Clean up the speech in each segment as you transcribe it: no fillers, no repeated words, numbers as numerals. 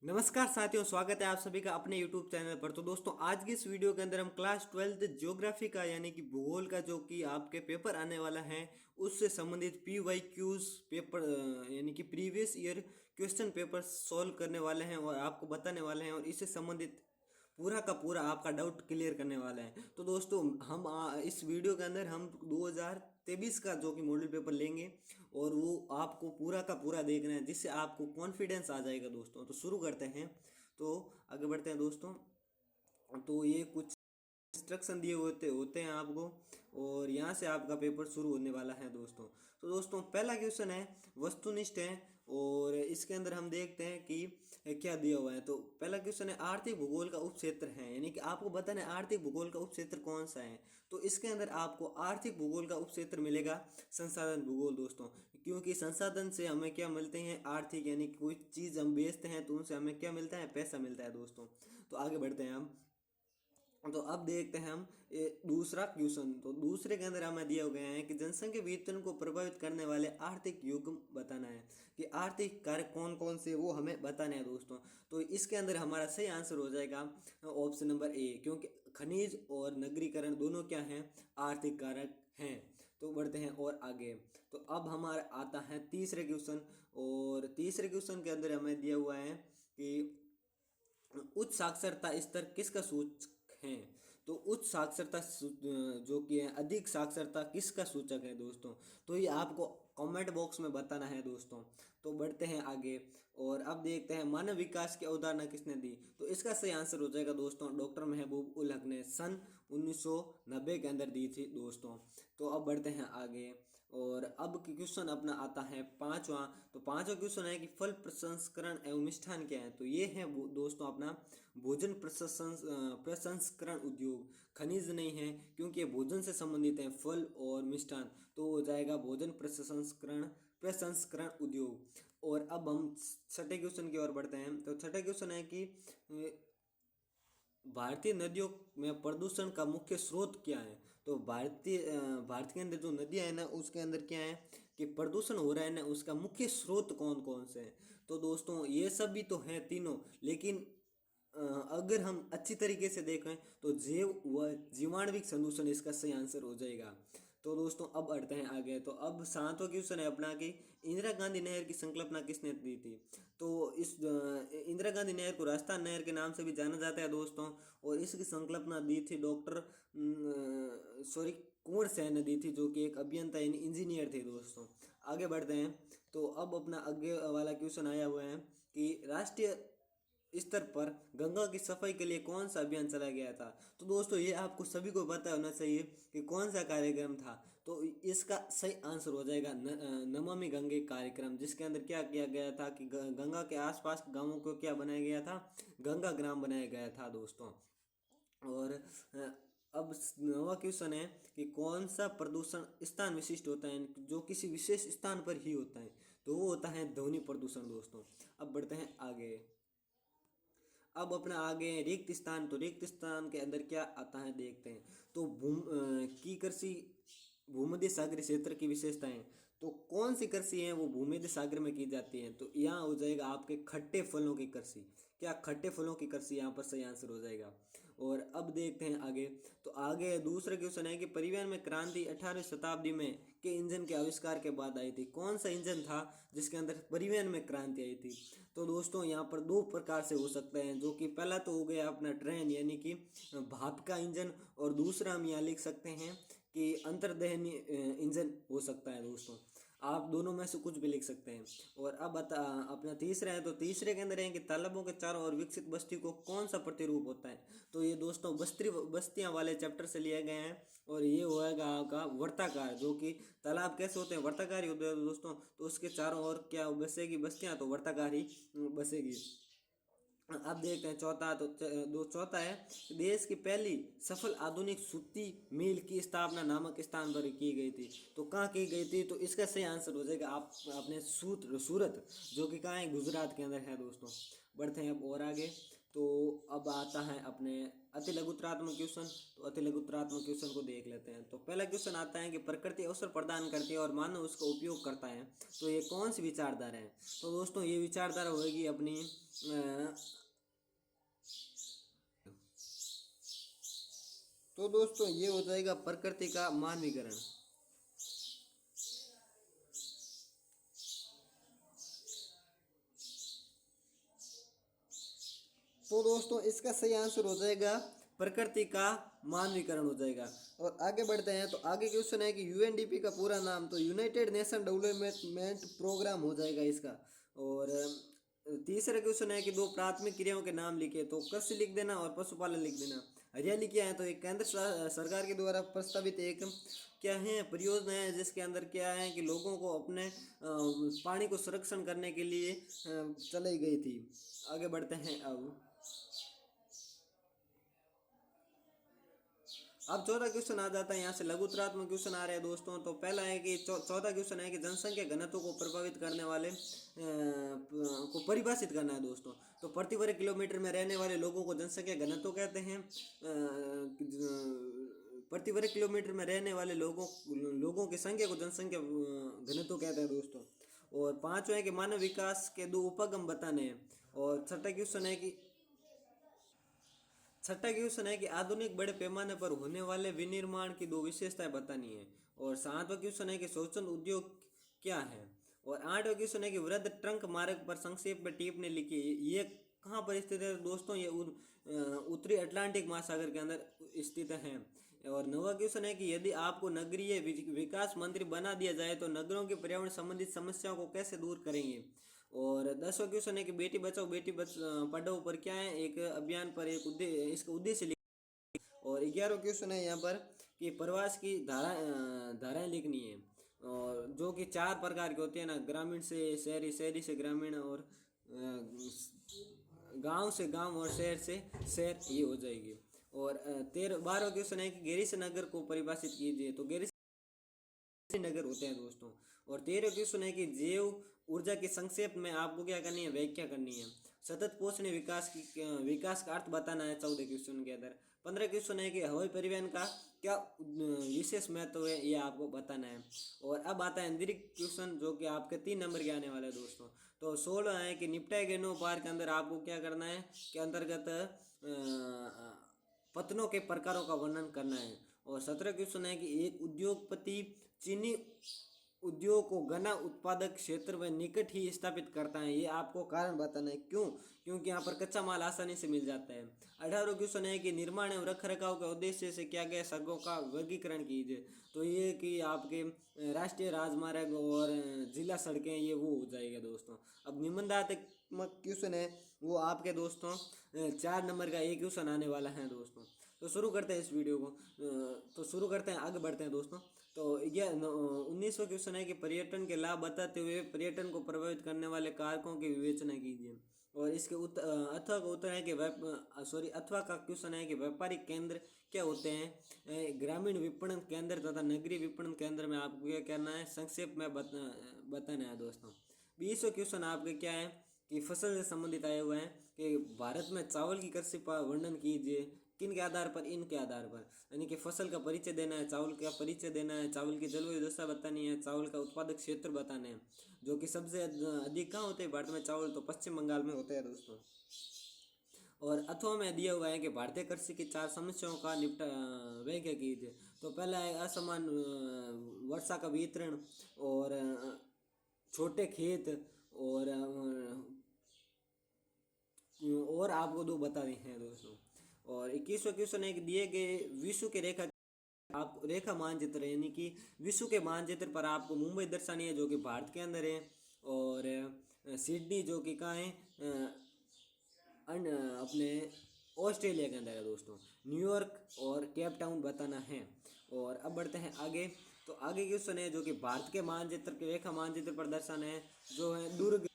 नमस्कार साथियों, स्वागत है आप सभी का अपने YouTube चैनल पर। तो दोस्तों, आज की इस वीडियो के अंदर हम क्लास 12th ज्योग्राफी का यानी कि भूगोल का जो कि आपके पेपर आने वाला है उससे संबंधित PYQs पेपर यानी कि previous year question paper solve करने वाले हैं और आपको बताने वाले हैं और इससे संबंधित पूरा का पूरा आपका डाउट क्लियर करने वाले हैं। तो दोस्तों, हम इस वीडियो के अंदर हम 2023 का जो कि मॉडल पेपर लेंगे और वो आपको पूरा का पूरा देखना है, जिससे आपको कॉन्फिडेंस आ जाएगा दोस्तों। तो शुरू करते हैं, तो आगे बढ़ते हैं दोस्तों। तो ये कुछ इंस्ट्रक्शन दिए होते होते हैं आपको और यहाँ से आपका पेपर शुरू होने वाला है दोस्तों। तो दोस्तों, पहला क्वेश्चन है, वस्तुनिष्ठ है और इसके अंदर हम देखते हैं कि क्या दिया हुआ है। तो पहला क्वेश्चन है, आर्थिक भूगोल का उप क्षेत्र है, यानी कि आपको बताना है आर्थिक भूगोल का उप क्षेत्र कौन सा है। तो इसके अंदर आपको आर्थिक भूगोल का उप क्षेत्र मिलेगा संसाधन भूगोल दोस्तों, क्योंकि संसाधन से हमें क्या मिलते हैं, आर्थिक, यानी कि कोई चीज़ हम बेचते हैं तो उनसे हमें क्या मिलता है, पैसा मिलता है दोस्तों। तो आगे बढ़ते हैं हम। तो अब देखते हैं हम ये दूसरा क्वेश्चन। तो दूसरे के अंदर हमें दिया गया है कि जनसंख्या वितरण को प्रभावित करने वाले आर्थिक युग्म बताना है, कि आर्थिक कारक कौन कौन से वो हमें बताने हैं दोस्तों। तो इसके अंदर हमारा सही आंसर हो जाएगा ऑप्शन नंबर ए, क्योंकि खनिज और नगरीकरण दोनों क्या हैं, आर्थिक कारक हैं। तो बढ़ते हैं और आगे। तो अब हमारा आता है तीसरे क्वेश्चन, और तीसरे क्वेश्चन के अंदर हमें दिया हुआ है कि उच्च साक्षरता स्तर किसका सूचक है। तो उच्च साक्षरता जो कि है, अधिक साक्षरता किसका सूचक है दोस्तों। तो ये आपको कमेंट बॉक्स में बताना है दोस्तों। तो बढ़ते हैं आगे और अब देखते हैं मानव विकास की अवधारणा किसने दी। तो इसका सही आंसर हो जाएगा दोस्तों डॉक्टर महबूब उल हक ने सन 1990 के अंदर दी थी दोस्तों। तो अब बढ़ते हैं आगे और अब क्वेश्चन अपना आता है पांचवा। तो पांचवा क्वेश्चन है कि फल प्रसंस्करण एवं मिष्ठान क्या है। तो ये है दोस्तों अपना भोजन प्रसंस्करण उद्योग। खनिज नहीं है, क्योंकि ये भोजन से संबंधित है, फल और मिष्ठान। तो हो जाएगा भोजन प्रसंस्करण प्रसंस्करण उद्योग। और अब हम छठे क्वेश्चन की ओर बढ़ते हैं। तो छठे क्वेश्चन है कि भारतीय नदियों में प्रदूषण का मुख्य स्रोत क्या है। तो भारत के अंदर जो नदियां है ना, उसके अंदर क्या है कि प्रदूषण हो रहा है ना, उसका मुख्य स्रोत कौन कौन से हैं। तो दोस्तों, ये सब भी तो हैं तीनों, लेकिन अगर हम अच्छी तरीके से देखें तो जैव व जीवाणुविक प्रदूषण इसका सही आंसर हो जाएगा। तो दोस्तों, अब बढ़ते हैं आगे। तो अब सातवां क्वेश्चन है अपना कि इंदिरा गांधी नहर की संकल्पना किसने दी थी। तो इस इंदिरा गांधी नहर को राजस्थान नहर के नाम से भी जाना जाता है दोस्तों, और इसकी संकल्पना दी थी डॉक्टर सॉरी कुंवर सेन ने दी थी, जो कि एक अभियंता यानी इंजीनियर थे दोस्तों। आगे बढ़ते हैं। तो अब अपना आगे वाला क्वेश्चन आया हुआ है कि राष्ट्रीय स्तर पर गंगा की सफाई के लिए कौन सा अभियान चलाया गया था। तो दोस्तों, ये आपको सभी को पता होना चाहिए कि कौन सा कार्यक्रम था। तो इसका सही आंसर हो जाएगा नमामि गंगे कार्यक्रम, जिसके अंदर क्या किया गया था कि गंगा के आसपास गांवों को क्या बनाया गया था, गंगा ग्राम बनाया गया था दोस्तों। और अब नवा क्वेश्चन है कि कौन सा प्रदूषण स्थान विशिष्ट होता है, जो किसी विशेष स्थान पर ही होता है। तो वो होता है ध्वनि प्रदूषण दोस्तों। अब बढ़ते हैं आगे। अब अपना आगे रिक्त स्थान। तो रिक्त स्थान के अंदर क्या आता है देखते हैं। तो की कृषि भूमध्य सागरीय क्षेत्र की विशेषताएं। तो कौन सी कृषि है वो भूमध्य सागर में की जाती है। तो यहाँ हो जाएगा आपके खट्टे फलों की कृषि। क्या खट्टे फलों की कृषि, यहाँ पर सही आंसर हो जाएगा। और अब देखते हैं आगे। तो आगे दूसरा क्वेश्चन है कि परिवहन में क्रांति 18वीं शताब्दी में के इंजन के आविष्कार के बाद आई थी। कौन सा इंजन था जिसके अंदर परिवहन में क्रांति आई थी। तो दोस्तों, यहाँ पर दो प्रकार से हो सकते हैं, जो कि पहला तो हो गया अपना ट्रेन यानी कि भाप का इंजन, और दूसरा हम यहाँ लिख सकते हैं कि अंतर्दहनी इंजन हो सकता है दोस्तों। आप दोनों में से कुछ भी लिख सकते हैं। और अब अपना तीसरा है। तो तीसरे के अंदर है कि तालाबों के चारों ओर विकसित बस्ती को कौन सा प्रतिरूप होता है। तो ये दोस्तों बस्तियां वाले चैप्टर से लिए गए हैं, और ये होएगा आपका वर्ताकार, जो कि तालाब कैसे होते हैं, वर्ताकार ही होते हैं दोस्तों। तो उसके चारों ओर क्या बसेगी बस्तियां, तो वर्ताकार ही बसेगी। अब देखते हैं चौथा। तो चौथा है देश की पहली सफल आधुनिक सूती मिल की स्थापना नामक स्थान पर की गई थी। तो कहाँ की गई थी। तो इसका सही आंसर हो जाएगा आप अपने सूरत, जो कि कहाँ है, गुजरात के अंदर है दोस्तों। बढ़ते हैं अब और आगे। तो अब आता है अपने अति लघुतरात्मक क्वेश्चन। तो अति लघुतरात्मक क्वेश्चन को देख लेते हैं। तो पहला क्वेश्चन आता है कि प्रकृति अवसर प्रदान करती है और मानव उसका उपयोग करता है, तो ये कौन सी विचारधारा है? तो दोस्तों ये विचारधारा होगी अपनी तो दोस्तों ये हो जाएगा प्रकृति का मानवीकरण। तो दोस्तों इसका सही आंसर हो जाएगा प्रकृति का मानवीकरण हो जाएगा। और आगे बढ़ते हैं। तो आगे क्वेश्चन है कि यूएनडीपी का पूरा नाम, तो यूनाइटेड नेशन डेवलपमेंट प्रोग्राम हो जाएगा इसका। और तीसरा क्वेश्चन है कि दो प्राथमिक क्रियाओं के नाम लिखे, तो कृषि लिख देना और पशुपालन लिख देना। हरियाली क्या है? तो एक केंद्र सरकार के द्वारा प्रस्तावित एक क्या है परियोजना है, जिसके अंदर क्या है कि लोगों को अपने पानी को संरक्षण करने के लिए चलाई गई थी। आगे बढ़ते हैं। अब चौथा क्वेश्चन आ जाता है। यहाँ से लघुतरात्मक क्वेश्चन आ रहे हैं दोस्तों। तो पहला है कि चौथा क्वेश्चन है कि जनसंख्या घनत्व को प्रभावित करने वाले को परिभाषित करना है दोस्तों। तो प्रति वर्ग किलोमीटर में रहने वाले लोगों को जनसंख्या घनत्व कहते हैं। प्रति वर्ग किलोमीटर में रहने वाले लोगों की संख्या को जनसंख्या घनत्व कहते हैं दोस्तों। और पांचवा है कि मानव विकास के दो उपगम बताने हैं। और छठा क्वेश्चन है कि आधुनिक बड़े पैमाने पर होने वाले विनिर्माण की दो विशेषताएं बतानी है। और सातवां क्वेश्चन है कि शोषण उद्योग क्या है। और आठवां क्वेश्चन है कि वृद्ध ट्रंक मार्ग पर संक्षेप में टिप्पणी लिखी, ये कहाँ पर स्थित है दोस्तों? ये उत्तरी अटलांटिक महासागर के अंदर स्थित है। और नौवां क्वेश्चन है कि यदि आपको नगरीय विकास मंत्री बना दिया जाए तो नगरों की पर्यावरण संबंधित समस्याओं को कैसे दूर करेंगे। और 10वां क्वेश्चन है कि बेटी बचाओ बेटी पढ़ाओ पर क्या है, एक अभियान पर एक इसका उद्देश्य। और 11वां क्वेश्चन है यहाँ पर कि प्रवास की धाराएं लिखनी है, और जो कि 4 प्रकार के होते हैं ना, ग्रामीण से शहरी, शहरी से ग्रामीण, और गांव से गांव, और शहर से शहर, ये हो जाएगी। और 12वां क्वेश्चन है कि गैरी से नगर को परिभाषित कीजिए। तो गैरी नगर होते हैं दोस्तों। और 13वां क्वेश्चन है कि जैव ऊर्जा की संक्षेप में आपको क्या करनी है, व्याख्या करनी है। सतत पोषणीय विकास का अर्थ बताना है 14 क्वेश्चन के अंदर। 15 क्वेश्चन है कि हवाई परिवहन का क्या विशेष महत्व है, ये आपको बताना है। और अब आता है अंतरिक्ष क्वेश्चन, जो कि आपके 3 नंबर के आने वाले हैं दोस्तों। तो 16 है कि निपटाए गए 9 पार के अंदर आपको क्या करना है के अंतर्गत पतनों के प्रकारों का वर्णन करना है। और 17 क्वेश्चन है कि एक उद्योगपति चीनी उद्योग को गन्ना उत्पादक क्षेत्र में निकट ही स्थापित करता है, ये आपको कारण बताना है। क्यों? क्योंकि यहाँ पर कच्चा माल आसानी से मिल जाता है। 18वां क्वेश्चन है कि निर्माण एवं रख रखाव के उद्देश्य से क्या गया सड़कों का वर्गीकरण कीजिए। तो ये कि आपके राष्ट्रीय राजमार्ग और जिला सड़कें, ये वो हो जाएगा दोस्तों। अब निबंधात्मक क्वेश्चन है वो आपके दोस्तों 4 नंबर का एक क्वेश्चन आने वाला है दोस्तों। तो शुरू करते हैं इस वीडियो को। तो शुरू करते हैं, आगे बढ़ते हैं दोस्तों। तो यह 19वां क्वेश्चन है कि पर्यटन के लाभ बताते हुए पर्यटन को प्रभावित करने वाले कारकों की विवेचना कीजिए। और इसके अथवा का उत्तर है कि अथवा का क्वेश्चन है कि व्यापारिक केंद्र क्या होते हैं। ग्रामीण विपणन केंद्र तथा नगरीय विपणन केंद्र में आपको क्या करना है, संक्षेप में बताना है दोस्तों। 20वां क्वेश्चन आपके क्या है कि फसल से संबंधित आए हुए हैं कि भारत में चावल की कृषि का वर्णन कीजिए, किन के आधार पर, इनके आधार पर, यानी कि फसल का परिचय देना है, चावल का परिचय देना है, चावल की जलवायु दशा बतानी है, चावल का उत्पादक क्षेत्र बताना है, जो कि सबसे अधिक कहाँ होते हैं भारत में चावल, तो पश्चिम बंगाल में होते हैं दोस्तों। और अथवा में दिया हुआ है कि भारतीय कृषि की 4 समस्याओं का व्याख्या कीजिए। तो पहला है असमान वर्षा का वितरण, और छोटे खेत, और आपको 2 बता रहे हैं दोस्तों। और 21वां क्वेश्चन है कि दिए गए विश्व के रेखा मानचित्र, यानी कि विश्व के मानचित्र पर आपको मुंबई दर्शानी है, जो कि भारत के अंदर है। और सिडनी, जो कि कहाँ है, अपने ऑस्ट्रेलिया के अंदर है दोस्तों। न्यूयॉर्क और केप टाउन बताना है। और अब बढ़ते हैं आगे। तो आगे क्वेश्चन है जो कि भारत के मानचित्र के रेखा मानचित्र पर दर्शाना है, जो है दुर्ग,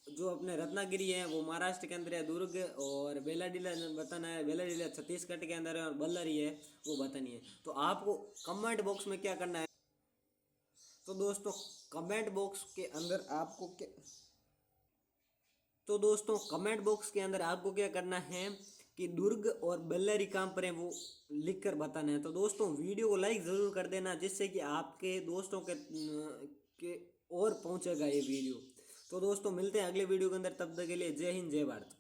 जो अपने रत्नागिरी है वो महाराष्ट्र के अंदर है, दुर्ग। और बेलाडीला बताना है, बेलाडीला छत्तीसगढ़ के अंदर है, और बल्लारी है वो बतानी है। तो आपको कमेंट बॉक्स में क्या करना है, तो दोस्तों कमेंट बॉक्स के अंदर आपको क्या तो दोस्तों कमेंट बॉक्स के अंदर आपको क्या करना है कि दुर्ग और बेल्लरी कहाँ पर है वो लिख कर बताना है। तो दोस्तों वीडियो को लाइक ज़रूर कर देना, जिससे कि आपके दोस्तों के और पहुंचेगा ये वीडियो। तो दोस्तों मिलते हैं अगले वीडियो के अंदर, तब तक के लिए जय हिंद जय भारत।